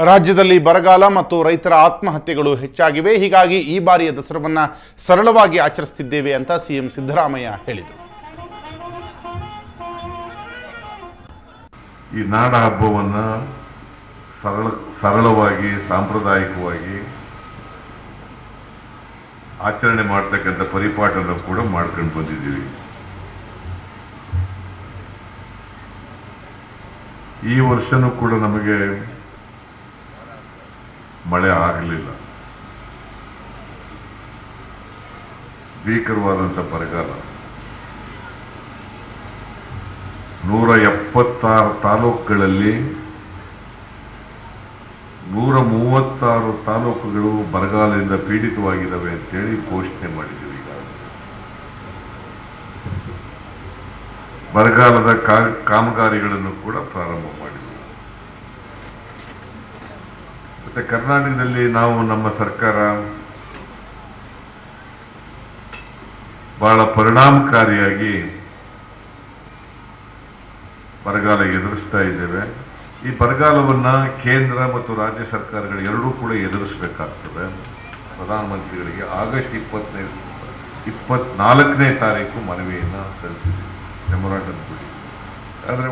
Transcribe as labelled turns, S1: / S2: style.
S1: ರಾಜ್ಯದಲ್ಲಿ ಬರಗಾಲ ಮತ್ತು ರೈತರ ಆತ್ಮಹತ್ಯೆಗಳು ಹೆಚ್ಚಾಗಿವೆ. ಹೀಗಾಗಿ ಈ ಬಾರಿಯ ದಸರಾವನ್ನು ಸರಳವಾಗಿ ಆಚರಿಸುತ್ತಿದ್ದೇವೆ ಅಂತ ಸಿಎಂ ಸಿದ್ದರಾಮಯ್ಯ ಹೇಳಿದರು.
S2: ಈ ನಾಡ ಹಬ್ಬವನ್ನು ಸರಳವಾಗಿ ಸಾಂಪ್ರದಾಯಿಕವಾಗಿ ಆಚರಣೆ ಮಾಡತಕ್ಕಂಥ ಪರಿಪಾಠನ ಕೂಡ ಮಾಡ್ಕೊಂಡು ಬಂದಿದ್ದೀವಿ. ಈ ವರ್ಷನೂ ಕೂಡ ನಮಗೆ ಮಳೆ ಆಗಲಿಲ್ಲ. ಭೀಕರವಾದಂಥ ಬರಗಾಲ. 176 ತಾಲೂಕುಗಳಲ್ಲಿ 136 ತಾಲೂಕುಗಳು ಬರಗಾಲದಿಂದ ಪೀಡಿತವಾಗಿದ್ದಾವೆ ಅಂತೇಳಿ ಘೋಷಣೆ ಮಾಡಿದ್ದೀವಿ. ಈಗ ಬರಗಾಲದ ಕಾಮಗಾರಿಗಳನ್ನು ಕೂಡ ಪ್ರಾರಂಭ ಮಾಡಿದ್ದೀವಿ. ಮತ್ತೆ ಕರ್ನಾಟಕದಲ್ಲಿ ನಾವು ನಮ್ಮ ಸರ್ಕಾರ ಬಹಳ ಪರಿಣಾಮಕಾರಿಯಾಗಿ ಬರಗಾಲ ಎದುರಿಸ್ತಾ ಇದ್ದೇವೆ. ಈ ಬರಗಾಲವನ್ನ ಕೇಂದ್ರ ಮತ್ತು ರಾಜ್ಯ ಸರ್ಕಾರಗಳು ಎರಡೂ ಕೂಡ ಎದುರಿಸಬೇಕಾಗ್ತದೆ. ಪ್ರಧಾನಮಂತ್ರಿಗಳಿಗೆ ಆಗಸ್ಟ್ 24ನೇ ತಾರೀಕು ಮನವಿಯನ್ನ ಸಲ್ಲಿಸಿದ್ದೀವಿ, ಮೆಮೊರಾಂಡಮ್ ಕೊಟ್ಟಿದ್ದೀವಿ. ಆದರೆ